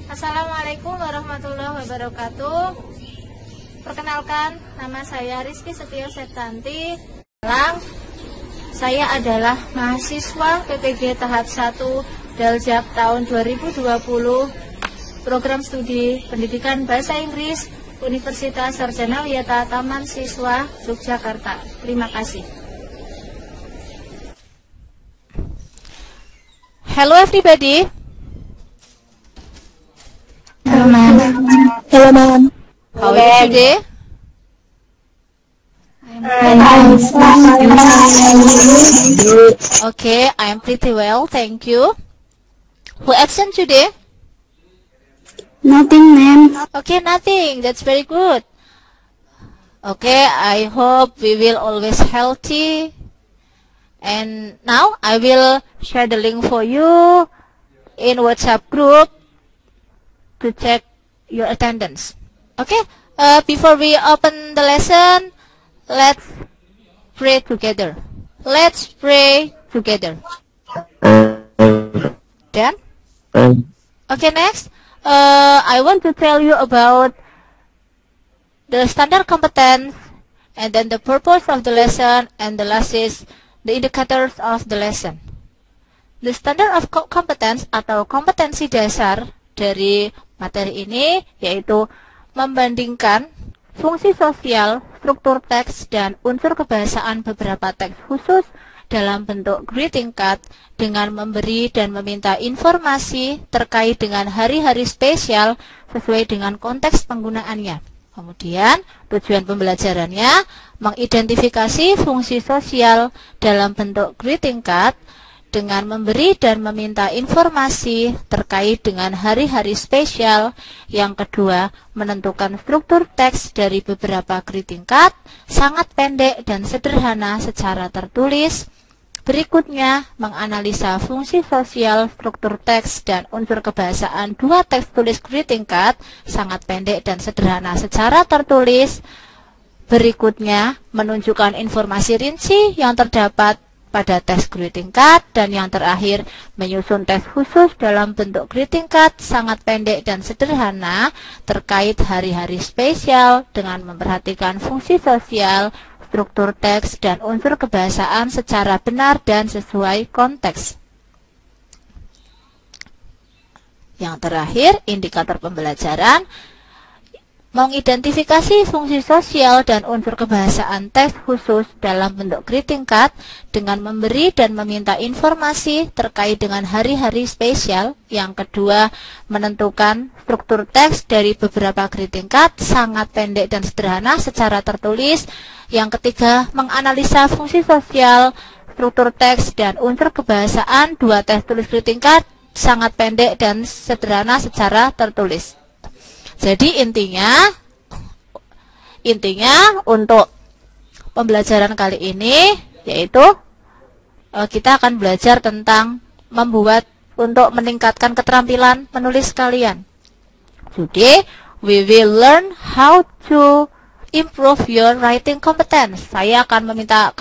Assalamualaikum warahmatullahi wabarakatuh. Perkenalkan, nama saya Rizky Setio Septanti. Saya adalah mahasiswa PPG tahap 1 Daljab tahun 2020, program studi Pendidikan Bahasa Inggris Universitas Sarjana Wiyata Taman Siswa Yogyakarta. Terima kasih. Hello everybody. Hello, ma'am. Hello, ma'am. How are you today? I'm fine. Okay, I am pretty well, thank you. Who absent today? Nothing, ma'am. Okay, nothing. That's very good. Okay, I hope we will always healthy. And now I will share the link for you in WhatsApp group to check your attendance. Okay, before we open the lesson, let's pray together. Let's pray together. Then, okay, next, I want to tell you about the standard competence, and then the purpose of the lesson, and the last is the indicators of the lesson. The standard of competence atau kompetensi dasar dari materi ini yaitu membandingkan fungsi sosial, struktur teks, dan unsur kebahasaan beberapa teks khusus dalam bentuk greeting card dengan memberi dan meminta informasi terkait dengan hari-hari spesial sesuai dengan konteks penggunaannya. Kemudian, tujuan pembelajarannya mengidentifikasi fungsi sosial dalam bentuk greeting card dengan memberi dan meminta informasi terkait dengan hari-hari spesial. Yang kedua, menentukan struktur teks dari beberapa greeting card, sangat pendek dan sederhana secara tertulis. Berikutnya, menganalisa fungsi sosial, struktur teks, dan unsur kebahasaan dua teks tulis greeting card, sangat pendek dan sederhana secara tertulis. Berikutnya, menunjukkan informasi rinci yang terdapat pada teks greeting card, dan yang terakhir menyusun teks khusus dalam bentuk greeting card sangat pendek dan sederhana terkait hari-hari spesial dengan memperhatikan fungsi sosial, struktur teks, dan unsur kebahasaan secara benar dan sesuai konteks. Yang terakhir, indikator pembelajaran mengidentifikasi fungsi sosial dan unsur kebahasaan teks khusus dalam bentuk greeting card dengan memberi dan meminta informasi terkait dengan hari-hari spesial. Yang kedua, menentukan struktur teks dari beberapa greeting card sangat pendek dan sederhana secara tertulis. Yang ketiga, menganalisa fungsi sosial, struktur teks, dan unsur kebahasaan dua teks tulis greeting card sangat pendek dan sederhana secara tertulis. Jadi intinya untuk pembelajaran kali ini yaitu kita akan belajar tentang untuk meningkatkan keterampilan menulis kalian. Today we will learn how to improve your writing competence. Saya akan meminta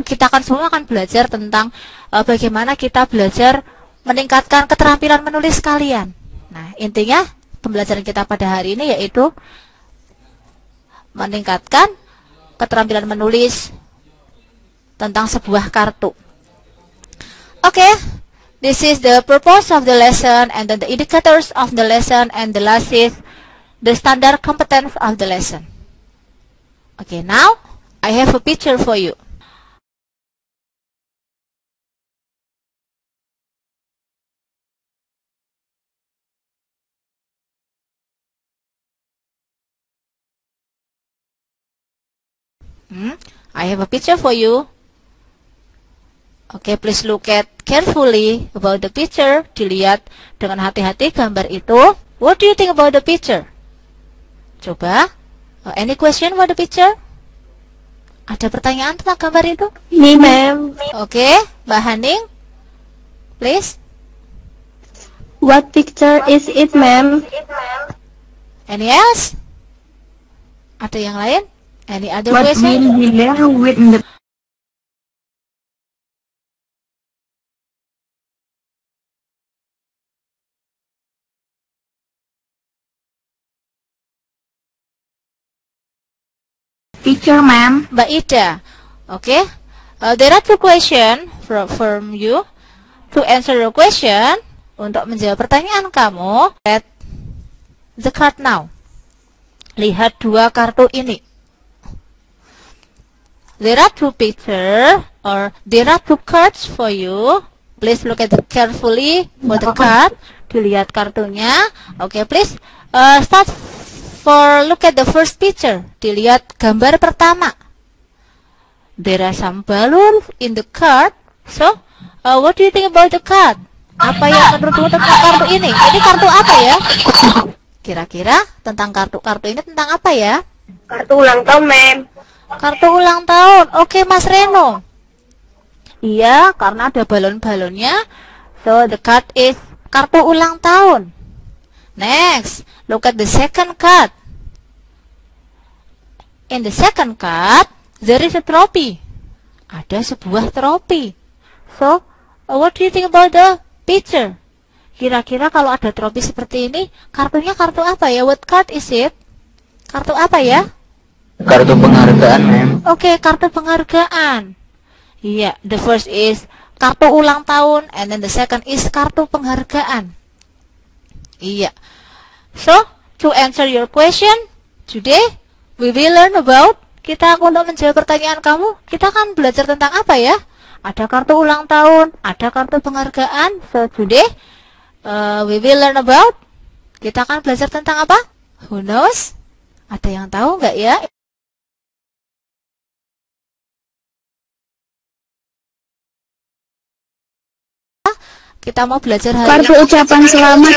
kita semua akan belajar tentang bagaimana kita belajar meningkatkan keterampilan menulis kalian. Nah, intinya pembelajaran kita pada hari ini yaitu meningkatkan keterampilan menulis tentang sebuah kartu. Okay, this is the purpose of the lesson, and then the indicators of the lesson, and the last is the standard competence of the lesson. Okay, now I have a picture for you. I have a picture for you. Okay, please look at carefully about the picture. Dilihat dengan hati-hati gambar itu. What do you think about the picture? Coba. Any question about the picture? Ada pertanyaan tentang gambar itu? Me, ma'am. Okay, Mbak Haning, please. What picture is it, ma'am? Any else? Ada yang lain? Any other What question? will we learn with the Teacher, ma'am. Mbak Ida. Okay. There are two questions from you. To answer your question, untuk menjawab pertanyaan kamu, read the card now. Lihat dua kartu ini. There are two pictures or there are two cards for you. Please look at it carefully for the card. Dilihat kartunya. Okay, please start for look at the first picture. Dilihat gambar pertama. There are some balloons in the card. So, what do you think about the card? Apa yang menurutmu tentang kartu ini? Ini kartu apa ya? Kira-kira tentang kartu ini tentang apa ya? Kartu ulang tahun, ma'am. Kartu ulang tahun. Oke, Mas Reno. Iya, karena ada balon-balonnya. So, the card is kartu ulang tahun. Next, look at the second card. In the second card, there is a trophy. Ada sebuah trofi. So, what do you think about the picture? Kira-kira kalau ada trofi seperti ini, kartunya kartu apa ya? What card is it? Kartu apa ya? Kartu penghargaan, ma'am. Oke, kartu penghargaan. Iya, the first is kartu ulang tahun, and then the second is kartu penghargaan. Iya. So, to answer your question, today we will learn about, kita untuk menjawab pertanyaan kamu, kita akan belajar tentang apa ya? Ada kartu ulang tahun, ada kartu penghargaan. So, today we will learn about, kita akan belajar tentang apa? Who knows? Ada yang tahu nggak ya? Kita mau belajar hari Kartu ucapan selamat.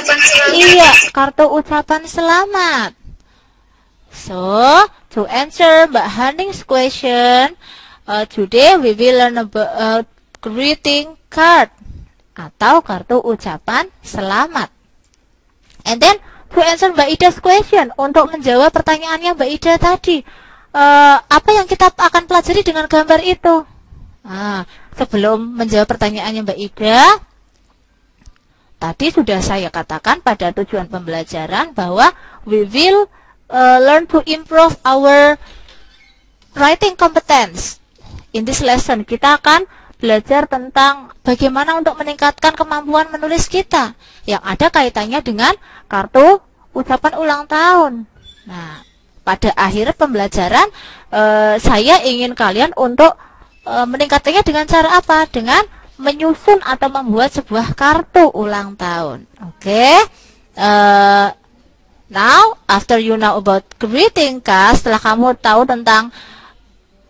Iya, kartu ucapan selamat. So, to answer Mbak Haning's question, today we will learn about greeting card atau kartu ucapan selamat. And then to answer Mbak Ida's question, untuk menjawab pertanyaannya Mbak Ida tadi, apa yang kita akan pelajari dengan gambar itu? Sebelum menjawab pertanyaannya Mbak Ida, tadi sudah saya katakan pada tujuan pembelajaran bahwa we will learn to improve our writing competence. In this lesson, kita akan belajar tentang bagaimana untuk meningkatkan kemampuan menulis kita yang ada kaitannya dengan kartu ucapan ulang tahun. Nah, pada akhir pembelajaran, saya ingin kalian untuk meningkatkannya dengan cara apa? Dengan menyusun atau membuat sebuah kartu ulang tahun. Oke. Now, after you know about greeting card, setelah kamu tahu tentang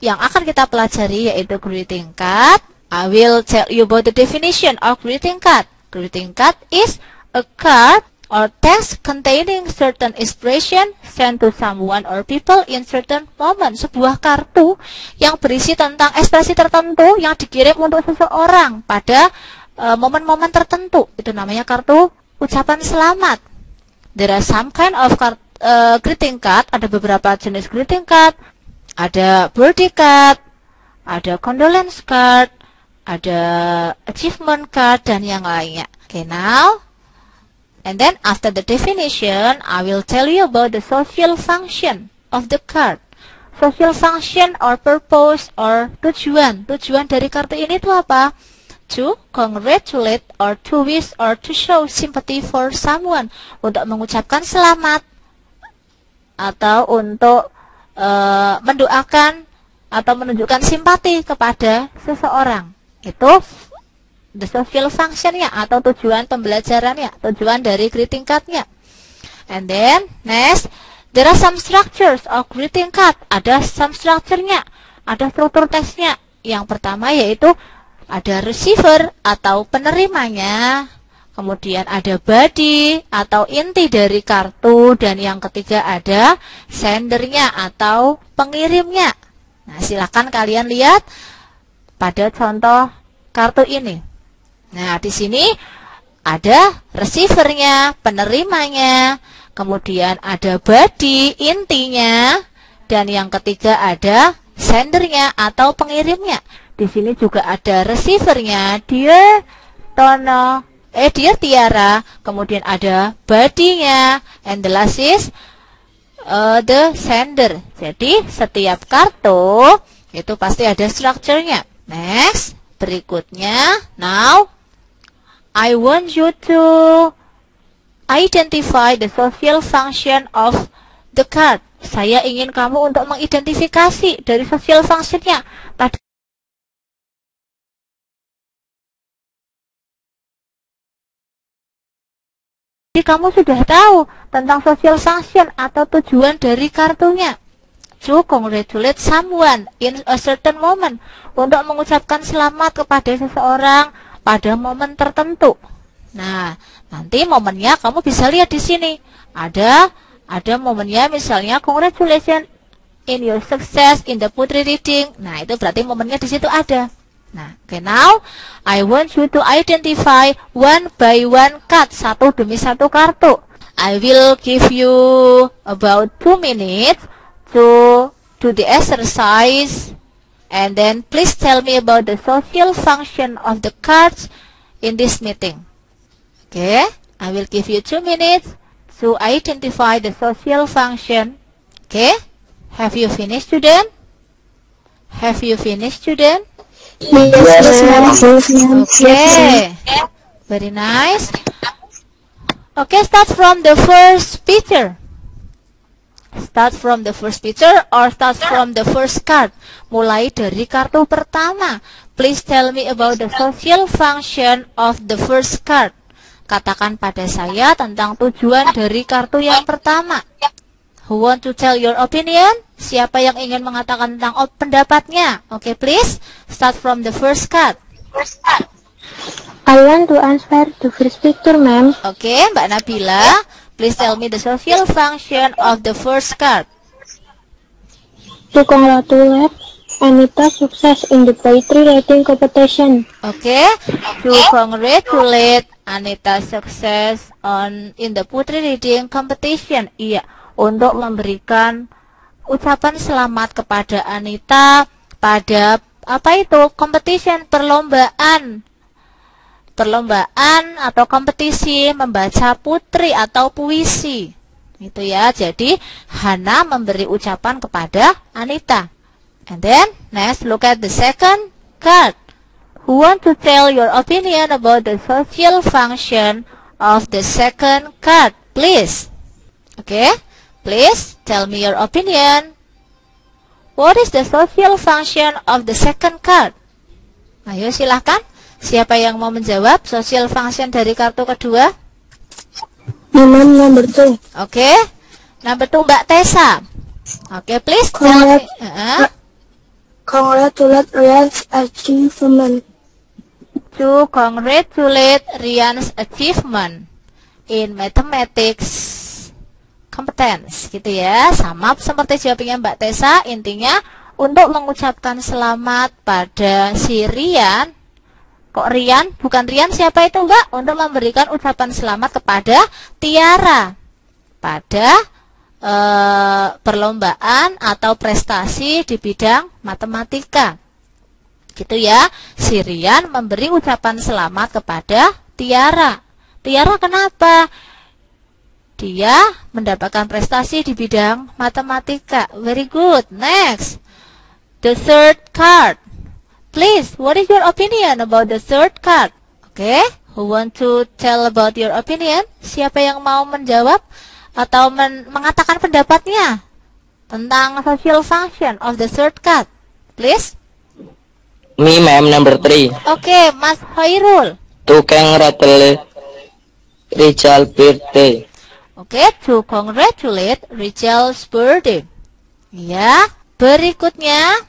yang akan kita pelajari yaitu greeting card, I will tell you about the definition of greeting card. Greeting card is a card or text containing certain expression sent to someone or people in certain moment. Sebuah kartu yang berisi tentang ekspresi tertentu yang dikirim untuk seseorang pada momen-momen tertentu. Itu namanya kartu ucapan selamat. There are some kind of greeting card. Ada beberapa jenis greeting card. Ada birthday card, ada condolence card, ada achievement card, dan yang lainnya. Okay, now, and then after the definition, I will tell you about the social function of the card. Social function or purpose or tujuan. Tujuan dari kartu ini itu apa? To congratulate or to wish or to show sympathy for someone. Untuk mengucapkan selamat atau untuk mendoakan atau menunjukkan simpati kepada seseorang. Itu the social function-nya atau tujuan pembelajarannya, tujuan dari greeting card-nya. And then next, there are some structures of greeting card. Ada some structure-nya, ada struktur teksnya. Yang pertama yaitu ada receiver atau penerimanya, kemudian ada body atau inti dari kartu, dan yang ketiga ada sendernya atau pengirimnya. Nah, silakan kalian lihat pada contoh kartu ini. Nah, di sini ada receivernya, penerimanya, kemudian ada body, intinya, dan yang ketiga ada sendernya atau pengirimnya. Di sini juga ada receivernya, Dear Tono, Dear Tiara, kemudian ada body-nya, and the last is the sender. Jadi setiap kartu itu pasti ada strukturnya. Next, berikutnya. Now, I want you to identify the social function of the card. Saya ingin kamu untuk mengidentifikasi dari social functionnya. Jadi kamu sudah tahu tentang social function atau tujuan dari kartunya. To congratulate someone in a certain moment. Untuk mengucapkan selamat kepada seseorang pada momen tertentu. Nah, nanti momennya kamu bisa lihat di sini. Ada momennya, misalnya congratulations in your success in the poetry reading. Nah, itu berarti momennya di situ ada. Nah, okay, now I want you to identify one by one card, satu demi satu kartu. I will give you about 2 minutes to do the exercise, and then please tell me about the social function of the cards in this meeting. Okay, I will give you 2 minutes to identify the social function. Okay, have you finished, student? Have you finished, student? Yes, ma'am. Okay, very nice. Okay, start from the first picture. Start from the first picture or start from the first card. Mulai dari kartu pertama. Please tell me about the social function of the first card. Katakan pada saya tentang tujuan dari kartu yang pertama. Who want to tell your opinion? Siapa yang ingin mengatakan tentang pendapatnya? Okay, please start from the first card. I want to answer the first picture, ma'am. Okay, Mbak Nabila, please tell me the social function of the first card. To congratulate Anita's success in the poetry writing competition. Okay, to congratulate Anita's success in the poetry reading competition. Iya, untuk memberikan ucapan selamat kepada Anita pada competition, perlombaan atau kompetisi membaca putri atau puisi. Itu ya. Jadi Hana memberi ucapan kepada Anita. And then next, look at the second card. Who want to tell your opinion about the social function of the second card? Please. Okay? Please tell me your opinion. What is the social function of the second card? Ayo silahkan. Siapa yang mau menjawab social function dari kartu kedua? Number 2. Okay. Number 2, Mbak Tessa. Okay, please tell me. Congratulate Ryan's achievement. To congratulate Ryan's achievement in mathematics competence, gitu ya. Sama seperti jawabnya Mbak Tessa, intinya untuk mengucapkan selamat pada si Ryan. Kok Ryan? Bukan Ryan, siapa itu, Mbak? Untuk memberikan ucapan selamat kepada Tiara pada perlombaan atau prestasi di bidang matematika. Gitu ya. Si Ryan memberi ucapan selamat kepada Tiara. Tiara kenapa? Dia mendapatkan prestasi di bidang matematika. Very good. Next. The third card. Please, what is your opinion about the third card? Okay, who want to tell about your opinion? Siapa yang mau menjawab atau mengatakan pendapatnya tentang social function of the third card? Please. Me, ma'am, number 3. Okay, Mas Hoirul. To congratulate Rizal birthday. Okay, to congratulate Rizal's birthday. Ya, berikutnya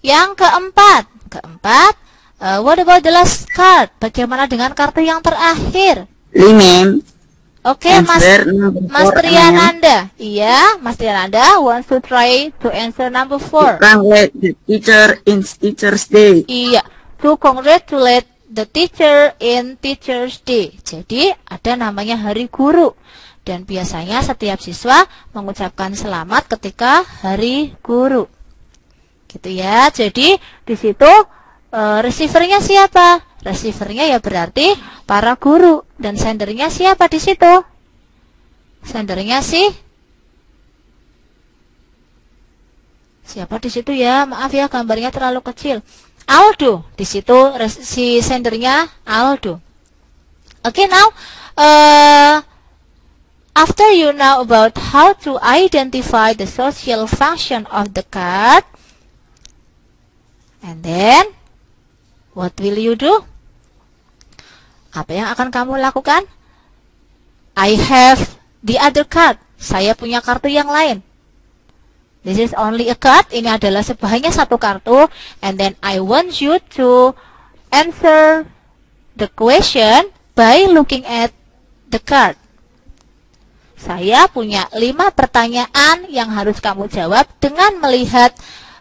yang keempat. What about the last card? Bagaimana dengan kartu yang terakhir? Ma'am. Oke, Mas Triananda. Iya, Mas Triananda wants to try to answer number 4. Congratulate the teacher in Teacher's Day. Iya, to congratulate the teacher in Teacher's Day. Jadi ada namanya Hari Guru. Dan biasanya setiap siswa mengucapkan selamat ketika Hari Guru. Gitu ya. Jadi di situ receivernya siapa? Receivernya ya berarti para guru, dan sendernya siapa di situ? Sendernya si Siapa di situ ya? Maaf ya, gambarnya terlalu kecil. Aldo. Di situ si sendernya Aldo. Okay, now after you know about how to identify the social function of the card, and then what will you do? Apa yang akan kamu lakukan? I have the other card. Saya punya kartu yang lain. This is only a card. Ini adalah hanya satu kartu. And then I want you to answer the question by looking at the card. Saya punya 5 pertanyaan yang harus kamu jawab dengan melihat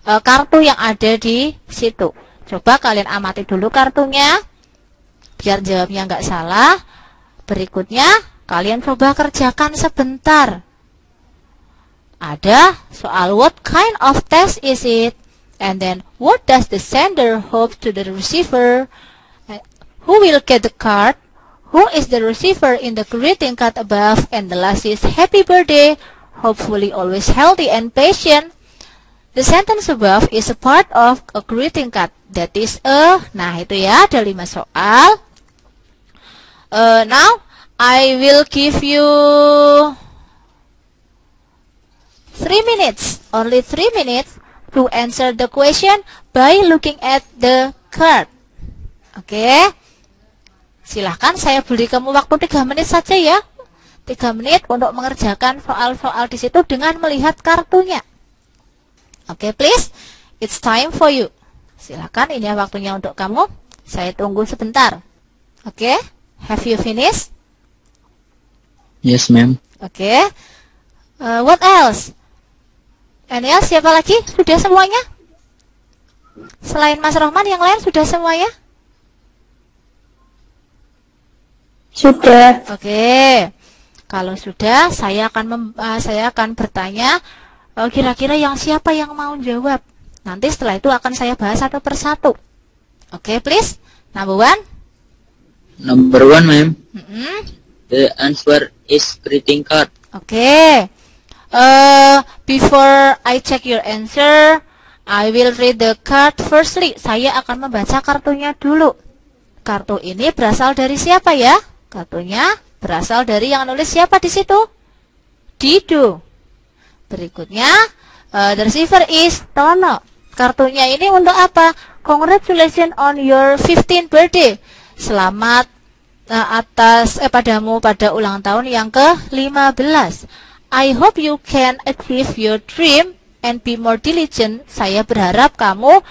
kartu yang ada di situ. Coba kalian amati dulu kartunya, biar jawabnya nggak salah. Berikutnya, kalian coba kerjakan sebentar. Ada soal what kind of test is it? And then, what does the sender hope to the receiver? Who will get the card? Who is the receiver in the greeting card above? And the last is happy birthday, hopefully always healthy and patient. The sentence above is a part of a greeting card. That is nah itu ya, ada 5 soal. Now, I will give you 3 minutes, only 3 minutes to answer the question by looking at the card. Oke. Silahkan saya beri kamu waktu 3 menit saja ya. 3 menit untuk mengerjakan soal-soal di situ dengan melihat kartunya. Oke, please. It's time for you. Silahkan, ini waktunya untuk kamu. Saya tunggu sebentar. Oke. Have you finished? Yes, ma'am. Oke. What else? Any else? Siapa lagi? Sudah semuanya? Selain Mas Rohman, yang lain sudah semuanya? Sudah. Oke. Kalau sudah, saya akan bertanya kira-kira yang siapa yang mau jawab. Nanti setelah itu akan saya bahas satu persatu. Oke, please. Number 1. Number 1, ma'am. The answer is greeting card. Okay. Before I check your answer, I will read the card firstly. Saya akan membaca kartunya dulu. Kartu ini berasal dari siapa ya? Kartunya berasal dari yang nulis siapa di situ? Dido. Berikutnya, the receiver is Tono. Kartunya ini untuk apa? Congratulations on your 15th birthday. Selamat padamu pada ulang tahun yang ke-15. I hope you can achieve your dream and be more diligent. Saya berharap kamu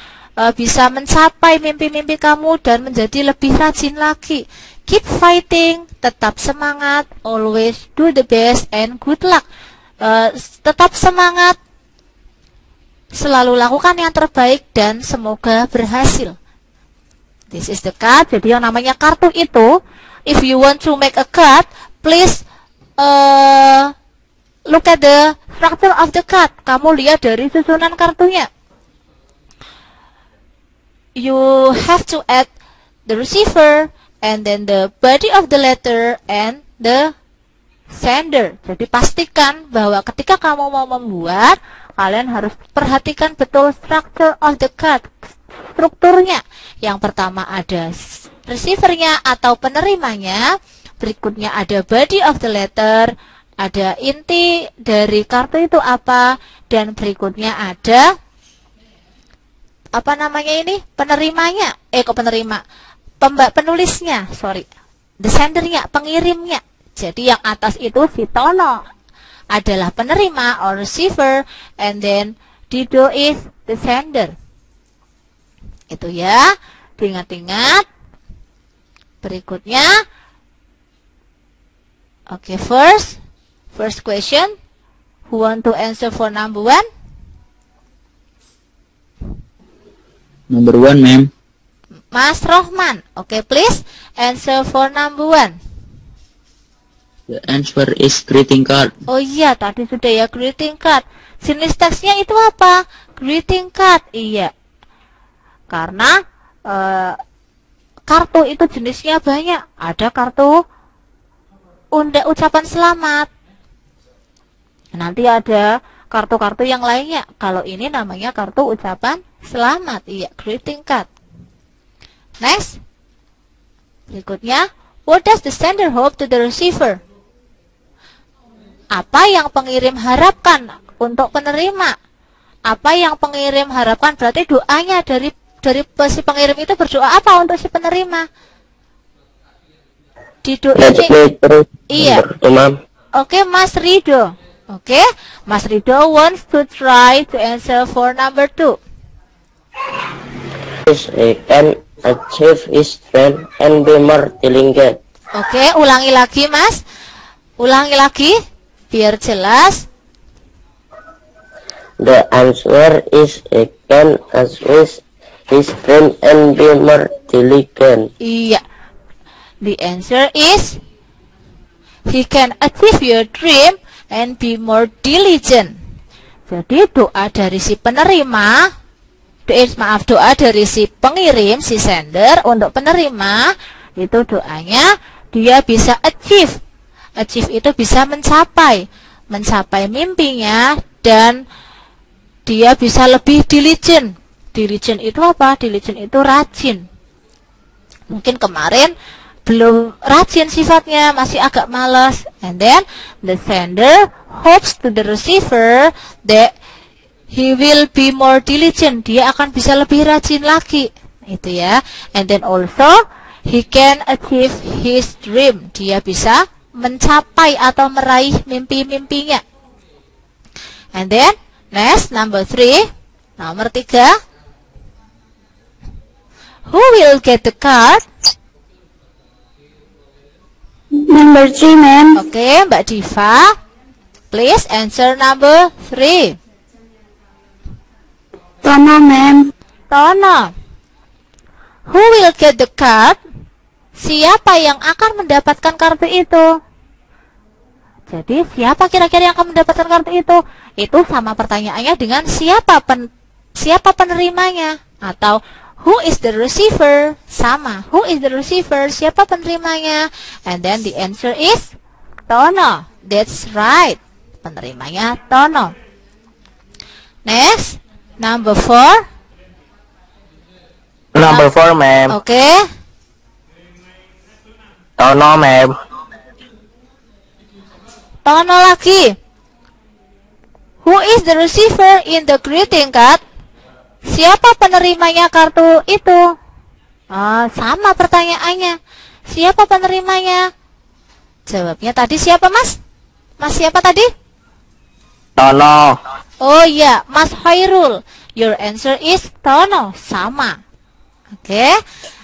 bisa mencapai mimpi-mimpi kamu dan menjadi lebih rajin lagi. Keep fighting, tetap semangat, always do the best and good luck. Tetap semangat, selalu lakukan yang terbaik dan semoga berhasil. This is the card. Jadi yang namanya kartu itu, if you want to make a card, please look at the structure of the card. Kamu lihat dari susunan kartunya. You have to add the receiver, and then the body of the letter, and the sender. Jadi pastikan bahwa ketika kamu mau membuat, kalian harus perhatikan betul structure of the card. Strukturnya. Yang pertama ada receivernya atau penerimanya. Berikutnya ada body of the letter. Ada inti dari kartu itu apa. Dan berikutnya ada apa namanya ini? Penerimanya. Penulisnya, sorry. The sendernya, pengirimnya. Jadi yang atas itu si Tono adalah penerima or receiver, and then Dido is the sender. Itu ya, diingat-ingat. Berikutnya, okay, first question. Who want to answer for number 1? Number 1, ma'am. Mas Rohman. Okay, please answer for number 1. The answer is greeting card. Oh iya, tadi sudah ya, greeting card. Jenis teksnya itu apa? Greeting card. Iya. Karena kartu itu jenisnya banyak. Ada kartu ucapan selamat. Nanti ada kartu-kartu yang lainnya. Kalau ini namanya kartu ucapan selamat. Iya, greeting card. Next. Berikutnya, what does the sender hope to the receiver? Apa yang pengirim harapkan untuk penerima? Apa yang pengirim harapkan? Berarti doanya dari si pengirim itu berdoa apa untuk si penerima? Di doa ini. Iya. Oke, Mas Rido. Oke, Mas Rido wants to try to answer for number 2. He can achieve his dream and be more diligent. Oke, ulangi lagi, Mas. Ulangi lagi, biar jelas. The answer is he can achieve his dream and be more diligent. Iya. The answer is he can achieve your dream and be more diligent. Jadi doa dari si penerima, doa dari si pengirim, si sender untuk penerima, itu doanya dia bisa achieve. Achieve itu bisa mencapai mimpinya, dan dia bisa lebih diligent. Diligent itu apa? Diligent itu rajin. Mungkin kemarin belum rajin sifatnya, masih agak malas. And then the sender hopes to the receiver that he will be more diligent. Dia akan bisa lebih rajin lagi. Itu ya. And then also he can achieve his dream. Dia bisa mencapai atau meraih mimpi-mimpinya. And then next, number 3. Nomor 3. Who will get the card? Number 3, ma'am. Oke, Mbak Diva. Please answer number 3. Tono, ma'am. Tono. Who will get the card? Siapa yang akan mendapatkan kartu itu? Jadi, siapa kira-kira yang akan mendapatkan kartu itu? Itu sama pertanyaannya dengan siapa penerimanya? Atau who is the receiver? Sama. Who is the receiver? Siapa penerimanya? And then the answer is Tono. That's right. Penerimanya Tono. Next, number 4. Number 4, ma'am. Oke. Tono, ma'am. Tono lagi. Who is the receiver in the greeting card? Siapa penerimanya kartu itu? Sama pertanyaannya. Siapa penerimanya? Jawabnya tadi siapa, Mas? Mas siapa tadi? Tono. Oh iya, Mas Khairul. Your answer is Tono. Sama. Oke.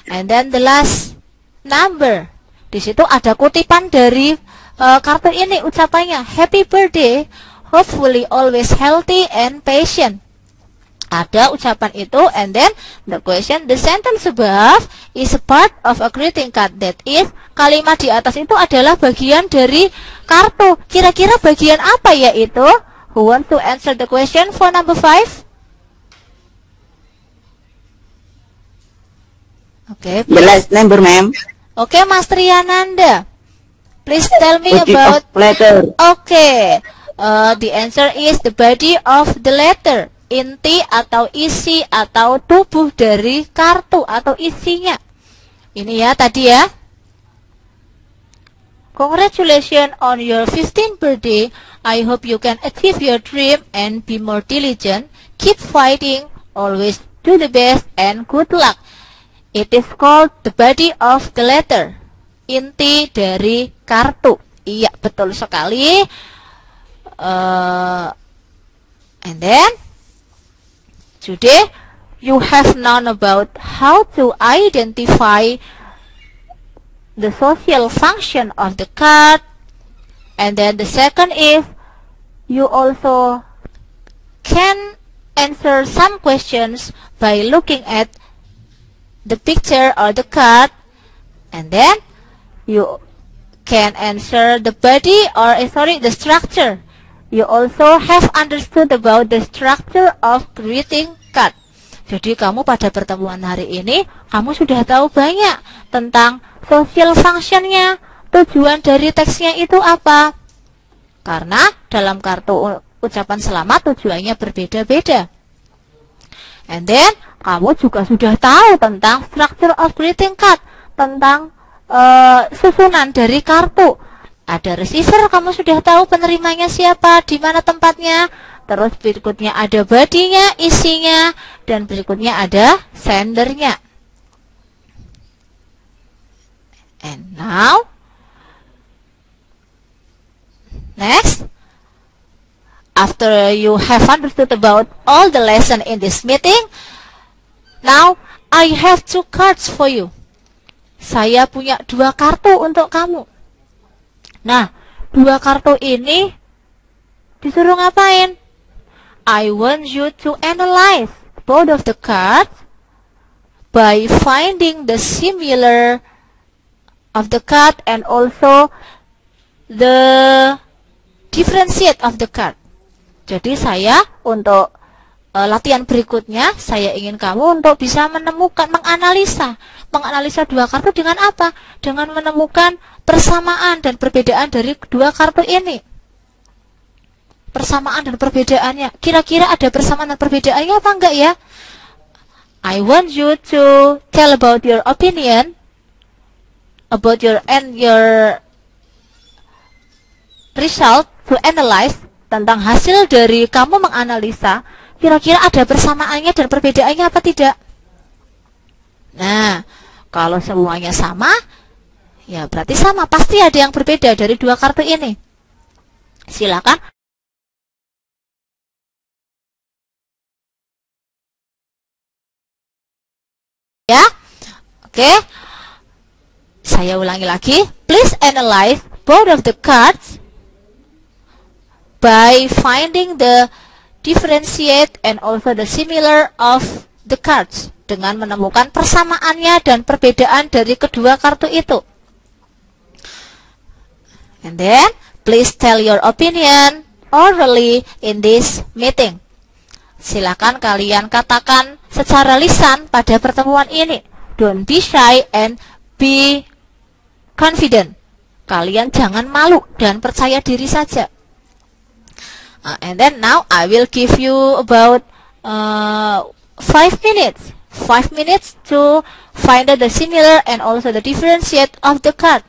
And then the last number. Di situ ada kutipan dari kartu ini, ucapannya Happy birthday, hopefully always healthy and patient. Ada ucapan itu, and then the question, the sentence above is a part of a greeting card. That is, kalimat di atas itu adalah bagian dari kartu. Kira-kira bagian apa ya itu? Who want to answer the question for number 5? Oke, The last number, ma'am. Oke, Mas Triananda. Please tell me Body about... of letter. Oke, the answer is the body of the letter. Inti atau isi atau tubuh dari kartu atau isinya. Ini ya tadi ya. Congratulations on your 15th birthday. I hope you can achieve your dream and be more diligent. Keep fighting, always do the best, and good luck. It is called the body of the letter. Inti dari kartu. Iya, betul sekali. And then today you have known about how to identify the social function of the card. And then the second is you also can answer some questions by looking at the picture or the card. And then you can answer the body or the structure. You also have understood about the structure of greeting card. Jadi kamu pada pertemuan hari ini, kamu sudah tahu banyak tentang social functionnya, tujuan dari teksnya itu apa. Karena dalam kartu ucapan selamat tujuannya berbeda-beda. And then, kamu juga sudah tahu tentang structure of greeting card, tentang susunan dari kartu. Ada receiver, kamu sudah tahu penerimanya siapa, di mana tempatnya. Terus berikutnya ada body-nya, isinya, dan berikutnya ada sendernya. And now, next, after you have understood about all the lesson in this meeting, now I have 2 cards for you. Saya punya 2 kartu untuk kamu. Nah, 2 kartu ini disuruh ngapain? I want you to analyze both of the cards by finding the similar of the card and also the differentiate of the card. Jadi saya untuk latihan berikutnya, saya ingin kamu untuk bisa menemukan, menganalisa 2 kartu dengan apa? Dengan menemukan persamaan dan perbedaan dari 2 kartu ini. Persamaan dan perbedaannya. Kira-kira ada persamaan dan perbedaannya apa enggak ya? I want you to tell about your opinion, about your result, to analyze, tentang hasil dari kamu menganalisa, kira-kira ada persamaannya dan perbedaannya apa tidak? Nah, kalau semuanya sama, ya berarti sama. Pasti ada yang berbeda dari 2 kartu ini. Silakan. Ya, oke. Saya ulangi lagi. Please analyze both of the cards by finding the differentiate and also the similar of the cards, dengan menemukan persamaannya dan perbedaan dari kedua kartu itu. And then, please tell your opinion orally in this meeting. Silakan kalian katakan secara lisan pada pertemuan ini. Don't be shy and be confident. Kalian jangan malu dan percaya diri saja. And then now I will give you about 5 minutes. 5 minutes to find out the similar and also the differentiate of the card.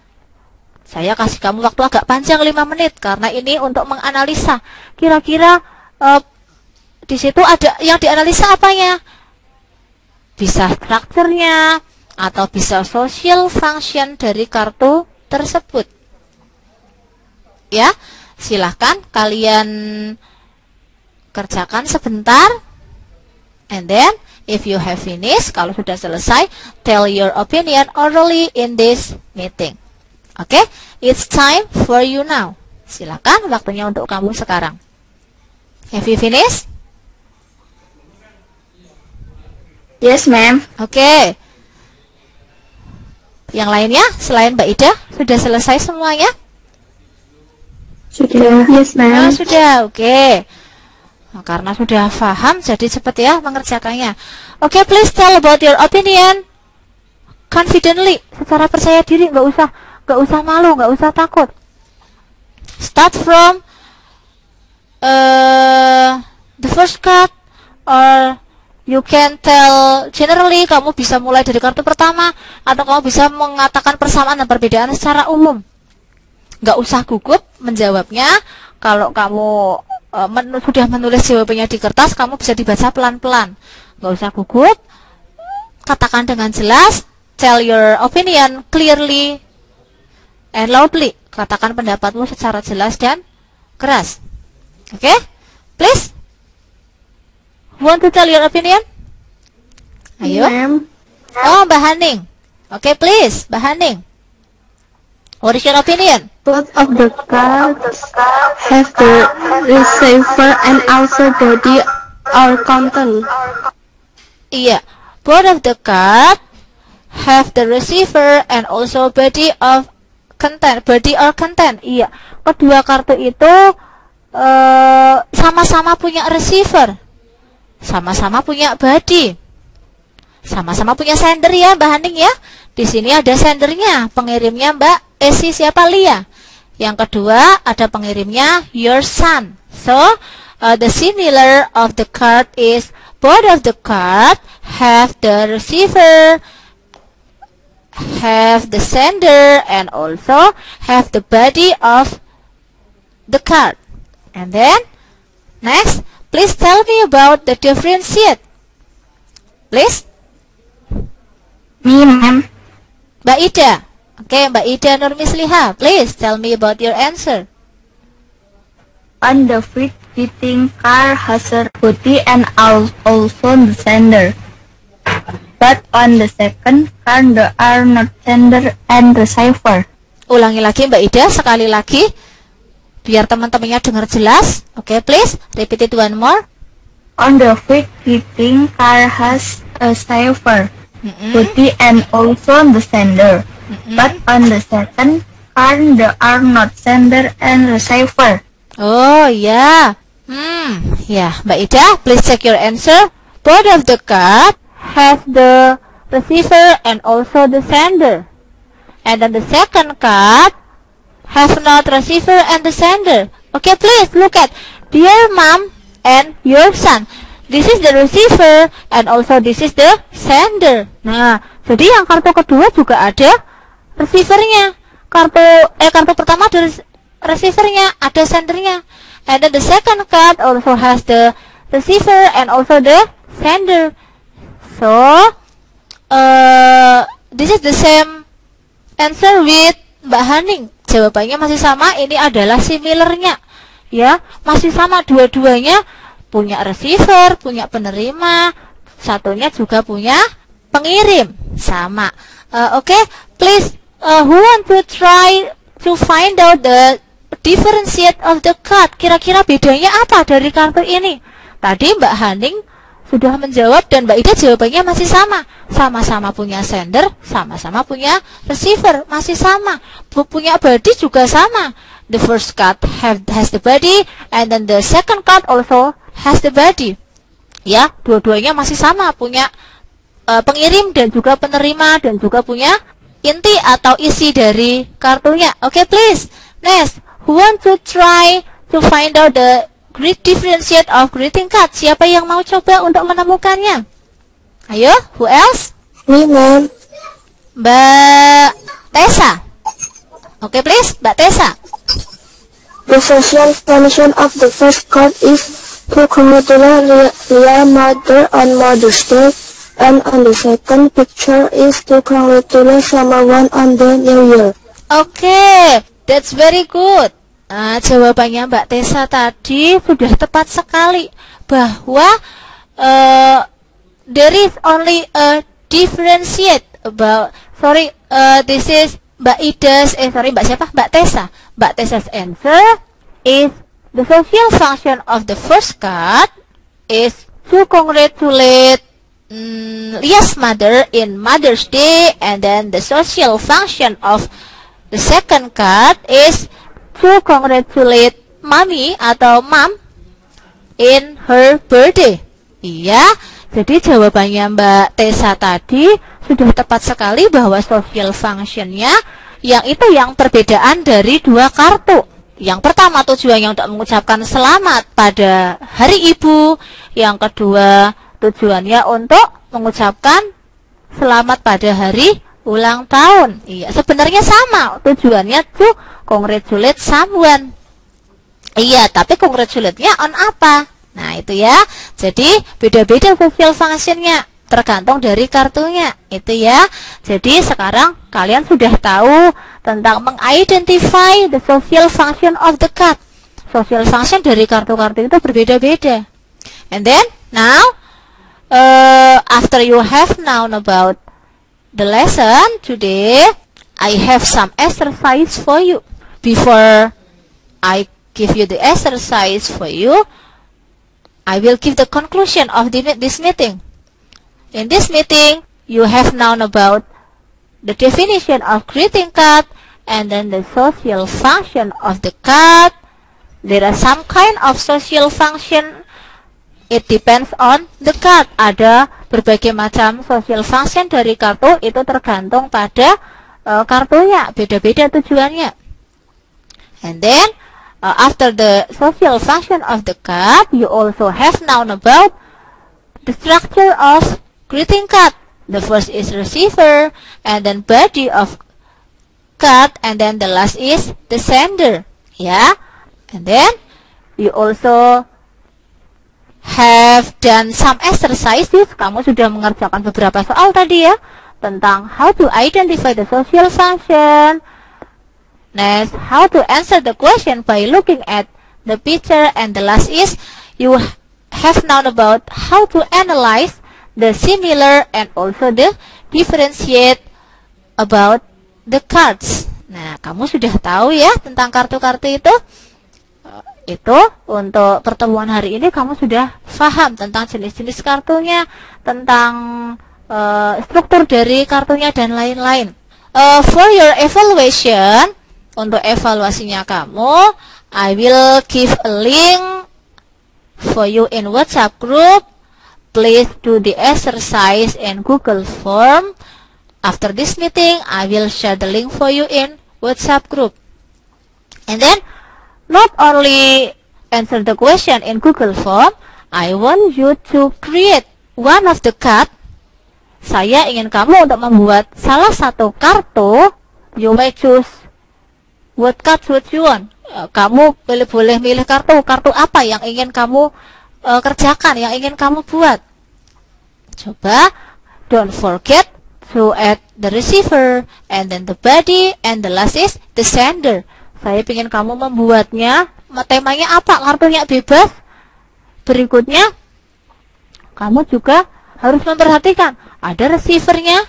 Saya kasih kamu waktu agak panjang 5 menit karena ini untuk menganalisa. Kira-kira di situ ada yang dianalisa apanya? Bisa strukturnya atau bisa social function dari kartu tersebut. Ya, silahkan kalian kerjakan sebentar. And then, if you have finished, kalau sudah selesai, tell your opinion orally in this meeting. Oke, it's time for you now. Silakan, waktunya untuk kamu sekarang. Have you finished? Yes, ma'am. Oke. Yang lainnya, selain Mbak Ida, sudah selesai semuanya? Sudah. Yes, ma'am. Oh, sudah, oke. Nah, karena sudah paham, jadi cepat ya mengerjakannya. Oke, please tell about your opinion confidently, secara percaya diri, nggak usah malu, nggak usah takut. Start from the first card, or you can tell generally. Kamu bisa mulai dari kartu pertama, atau kamu bisa mengatakan persamaan dan perbedaan secara umum. Nggak usah gugup menjawabnya. Kalau kamu sudah menulis jawabannya di kertas, kamu bisa dibaca pelan-pelan. Nggak usah gugup, katakan dengan jelas. Tell your opinion clearly and loudly. Katakan pendapatmu secara jelas dan keras. Oke? Please. Want to tell your opinion? Ayo. Oh, Mbak Haning. Okay, please, Mbak Haning. What is your opinion? Both of the cards have the receiver and also body or content. Iya, both of the cards have the receiver and also body of content. Body or content. Iya, kedua kartu itu sama-sama punya receiver, sama-sama punya body, sama-sama punya sender ya, Mbak Haning ya. Di sini ada sendernya, pengirimnya Mbak Esi siapa? Lia. Yang kedua ada pengirimnya your son, So, the similar of the card is both of the card have the receiver, have the sender, and also have the body of the card. And then, next, please tell me about the differentiate. Please. Me, ma'am. Mbak Ida. Okay, Mbak Ida Nurmisliha, please tell me about your answer. On the free greeting card has a body and also the sender. But on the second card there are not sender and receiver. Ulangi lagi Mbak Ida, sekali lagi biar teman-temannya dengar jelas. Okay, please repeat it one more. On the free greeting card has a receiver, body and also the sender. But on the second card there are not sender and receiver. Oh ya, ya Mbak Ida, please check your answer. Both of the card have the receiver and also the sender. And then the second card have not receiver and the sender. Okay, please look at dear mom and your son. This is the receiver and also this is the sender. Nah, jadi yang kartu kedua juga ada receivernya. Kartu pertama ada receivernya, ada sendernya. And then the second card also has the receiver and also the sender. So, this is the same answer with Mbak Haning. Jawabannya masih sama, ini adalah similarnya. Ya, masih sama, dua-duanya punya receiver, punya penerima, satunya juga punya pengirim. Sama. Okay, please, who want to try to find out the differentiate of the card? Kira-kira bedanya apa dari kartu ini? Tadi Mbak Haning sudah menjawab dan Mbak Ida jawabannya masih sama. Sama-sama punya sender, sama-sama punya receiver, masih sama. Punya body juga sama. The first card has the body and then the second card also has the body. Ya, dua-duanya masih sama, punya pengirim dan juga penerima dan juga punya inti atau isi dari kartunya. Okay, please. Next, who want to try to find out the great differentiate of greeting card? Siapa yang mau coba untuk menemukannya? Ayo, who else? Me, ma'am. Mbak Tessa. Okay, please, Mbak Tessa. The social function of the first card is to congratulate Leah mother on Mother's Day, and on the second picture is to congratulate someone on the New Year. Okay, that's very good. Nah, jawabannya Mbak Tessa tadi sudah tepat sekali bahwa there is only a differentiate about this is Mbak Ida's Mbak Tessa. Mbak Tessa's answer is the social function of the first card is to congratulate Leah's mother in Mother's Day, and then the social function of the second card is to congratulate mommy atau mom in her birthday. Iya, jadi jawabannya Mbak Tessa tadi sudah tepat sekali bahwa social functionnya yang perbedaan dari dua kartu. Yang pertama tujuannya untuk mengucapkan selamat pada Hari Ibu, yang kedua tujuannya untuk mengucapkan selamat pada hari ulang tahun. Iya, sebenarnya sama tujuannya to congratulate someone. Iya, tapi congratulate-nya on apa? Nah, itu ya. Jadi beda-beda social function-nya tergantung dari kartunya. Itu ya. Jadi sekarang kalian sudah tahu tentang mengidentify the social function of the card. Social function dari kartu-kartu itu berbeda-beda. And then now after you have known about the lesson today, I have some exercise for you. Before I give you the exercise for you, I will give the conclusion of this meeting. In this meeting, you have known about the definition of greeting card and then the social function of the card. There are some kind of social function. It depends on the card. Ada berbagai macam social function dari kartu, itu tergantung pada kartunya, beda-beda tujuannya. And then after the social function of the card, you also have known about the structure of greeting card. The first is receiver, and then body of card, and then the last is the sender. Yeah, and then you also have done some exercises. Kamu sudah mengerjakan beberapa soal tadi ya, tentang how to identify the social function. Next, how to answer the question by looking at the picture, and the last is you have known about how to analyze the similar and also the differentiate about the cards. Nah, kamu sudah tahu ya tentang kartu-kartu itu. Itu untuk pertemuan hari ini kamu sudah paham tentang jenis-jenis kartunya, tentang struktur dari kartunya dan lain-lain. For your evaluation, untuk evaluasinya kamu, I will give a link for you in WhatsApp group. Please do the exercise in Google Form. After this meeting, I will share the link for you in WhatsApp group. And then, not only answer the question in Google Form, I want you to create one of the card. Saya ingin kamu untuk membuat salah satu kartu. You may choose what card would you want. Kamu boleh milih kartu apa yang ingin kamu kerjakan, yang ingin kamu buat. Coba, don't forget to add the receiver, and then the body, and the last is the sender. Saya ingin kamu membuatnya, temanya apa, kartunya bebas. Berikutnya, kamu juga harus memperhatikan, ada receivernya,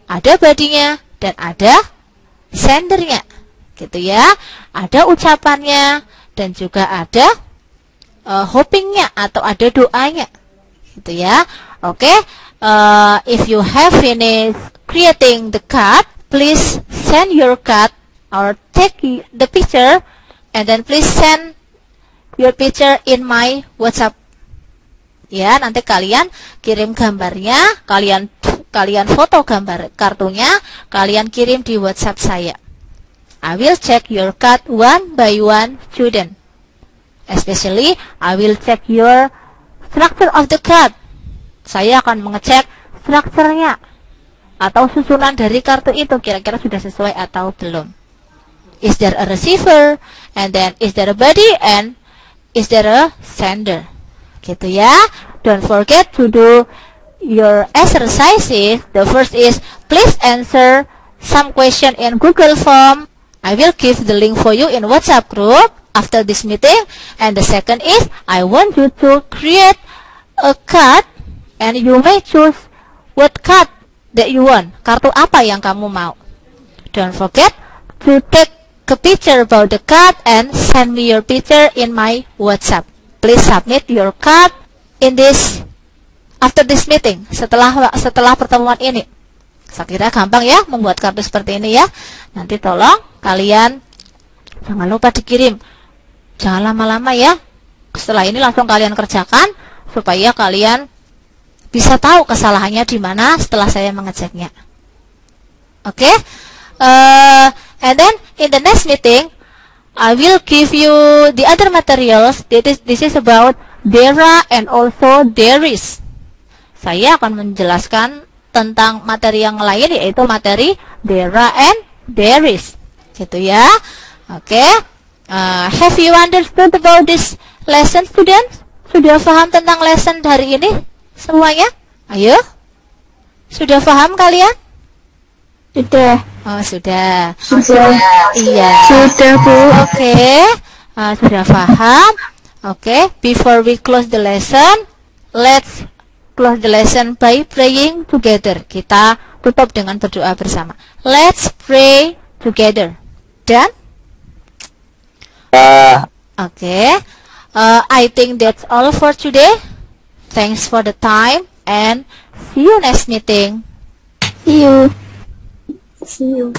ada bodinya, dan ada sendernya. Gitu ya, ada ucapannya dan juga ada hopingnya atau ada doanya, gitu ya. Oke, if you have finished creating the card, please send your card or take the picture, and then please send your picture in my WhatsApp. Ya, nanti kalian kirim gambarnya, kalian foto gambar kartunya, kalian kirim di WhatsApp saya. I will check your card one by one, student. Especially, I will check your structure of the card. Saya akan mengecek strukturnya atau susunan dari kartu itu, kira-kira sudah sesuai atau belum. Is there a receiver? And then, is there a body? And is there a sender? Gitu ya. Don't forget to do your exercises. The first is, please answer some question in Google Form. I will give the link for you in WhatsApp group after this meeting. And the second is, I want you to create a card, and you may choose what card that you want. Kartu apa yang kamu mau. Don't forget to take a picture about the card and send me your picture in my WhatsApp. Please submit your card in this after this meeting, setelah pertemuan ini. Saya kira gampang ya membuat kartu seperti ini ya. Nanti tolong kalian jangan lupa dikirim. Jangan lama-lama ya. Setelah ini langsung kalian kerjakan supaya kalian bisa tahu kesalahannya di mana setelah saya mengeceknya. Oke? And then in the next meeting, I will give you the other materials. This is about there and also there is. Saya akan menjelaskan tentang materi yang lain, yaitu materi there and there is. Gitu ya. Oke. Have you understood about this lesson, students? Sudah paham tentang lesson hari ini semuanya? Ayo. Sudah paham kalian? Sudah. Oh, sudah. Sudah. Iya. Sudah, Bu. Oke. Sudah paham? Oke. Before we close the lesson, let's close the lesson by praying together. Kita tutup dengan berdoa bersama. Let's pray together. Done? Okay. I think that's all for today. Thanks for the time and see you next meeting. See you. See you.